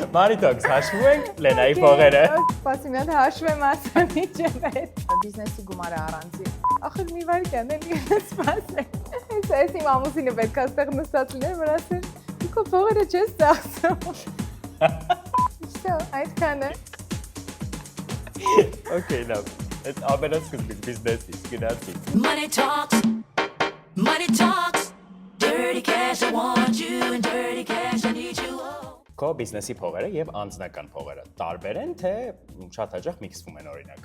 Մարիտոքս, հաշվում ենք Լենայի փողերը։ Սպասի մի հատ հաշվեմ ասեմ իջեմ հետ։ Բիզնեսի գումարը առանձին։ Ախր մի վարքան էլի սպասեք։ Այս իմ ամուսինը պետք է այստեղ նստած լիներ, որ ասեր՝ «Դու քո փողերը չես ծախսում»։ Շո, այդքանը։ Okay, լավ։ Այդ ամենասկզբից բիզնեսից գնացի։ Money talks, dirty cash, I want you, and dirty cash, I need you. Քո բիզնեսի փողերը եւ անձնական փողերը տարբեր են, թե շատ հաճախ միքսվում են օրինակ։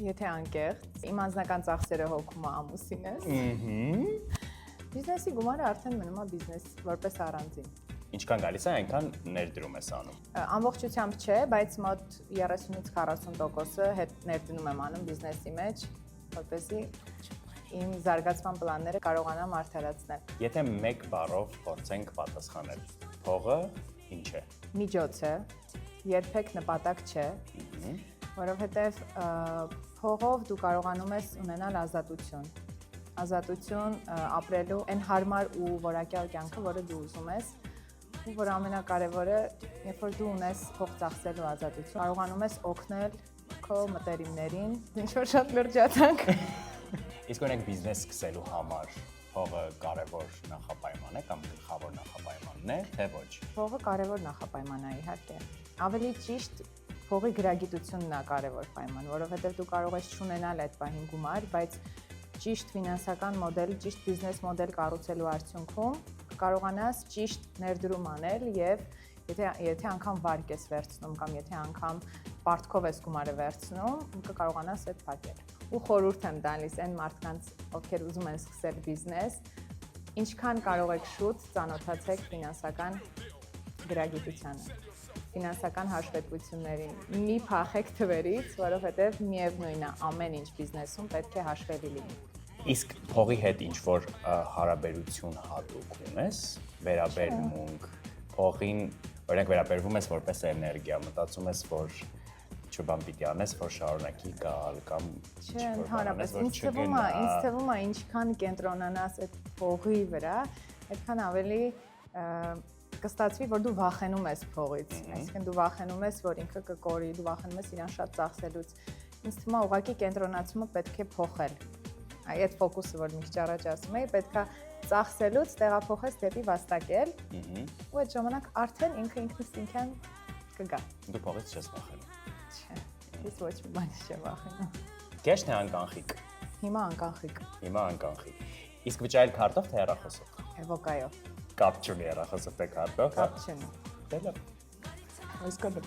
Եթե անկեղծ, իմ անձնական ծախսերը հոգում է ամուսինս։ Բիզնեսի գումարը արդեն մնում է բիզնես որպես առանձին։ Ինչքան գալիս է, այնքան ներդրում ես անում։ Ամբողջությամբ չէ, բայց մոտ 30-ից 40%-ը հետ ներդնում եմ անում բիզնեսի մեջ, որպեսզի իմ զարգացման պլանները կարողանամ արդարացնել։ Եթե մեկ բառով փորձենք պատասխանել, փողը ինչ է։ Միջոց է, երբեք նպատակ չէ, որովհետև փողով դու կարողանում ես ունենալ ազատություն։ Ազատություն ապրելու այն հարմար ու որակյալ կյանքը, որը դու ուզում ես, ու որ ամենակարևորը, երբ որ դու ունես փող ծախսելու ազատություն, կարողանում ես օգնել քո մտերիմներին, ինչ որ շատ լրջացանք։ Իսկ օրինակ բիզնես սկսելու համար փողը կարևոր նախապայման է կամ գլխավոր նախապայմանն է, թե ոչ։ Փողը կարևոր նախապայման է, իհարկե։ Ավելի ճիշտ փողի գրագիտությունն է կարևոր պայման, որովհետև դու կարող ես չունենալ այդ պահին գումար, բայց ճիշտ ֆինանսական մոդել, ճիշտ բիզնես մոդել կառուցելու արդյունքում կարողանաս ճիշտ ներդրում անել եւ եթե անգամ վարկ ես վերցնում կամ եթե անգամ պարտքով ես գումարը վերցնում, կկարողանաս այդ փակել։ Ու խորհուրդ եմ տալիս այն մարդկանց, ովքեր ուզում են սկսել բիզնես, ինչքան կարող եք շուտ ծանոթացեք ֆինանսական գրագիտությանը, ֆինանսական հաշվետվություններին։ Մի փախեք թվերից, որովհետև միևնույնն է, ամեն ինչ բիզնեսում պետք է հաշվելի լինի։ Իսկ փողի հետ ինչ որ հարաբերություն հատուկ ունես, վերաբերմունք, փողին, օրինակ վերաբերվում ես որպես էներգիա, մտածում ես, որ ինչ-որ պիտի անես, որ շարունակի գալ կամ Չէ, ընդհանրապես ինձ թվում է ինչքան կենտրոնանաս այդ փողի վրա, այդքան ավելի կստացվի, որ դու վախենում ես փողից, այսինքն դու վախենում ես, որ ինքը կկորի, դու վախենում ես իրան շատ ծախսելուց։ Ինձ թվում է ուղղակի կենտրոնացումը պետք է փոխել։ Այդ ֆոկուսը, որ մի քիչ առաջ ասում էի, պետք է ծախսելուց տեղափոխես դեպի վաստակել, ու այդ ժամանակ արդեն ինքը ինքնըստինքյան կգա։ Դու փողից չես վախենում։ Չէ, ես ոչ մի բան չեմ վախենում։ Կեշ թե անկանխիկ։ Հիմա անկանխիկ։ Հիմա անկանխիկ։ Իսկ վճարել քարտով թե հեռախոսով։ Էվոկայով։ Կապ չունի հեռախոսով թե քարտով։ Կապ չունի։ Դե լավ։ Այսքանը։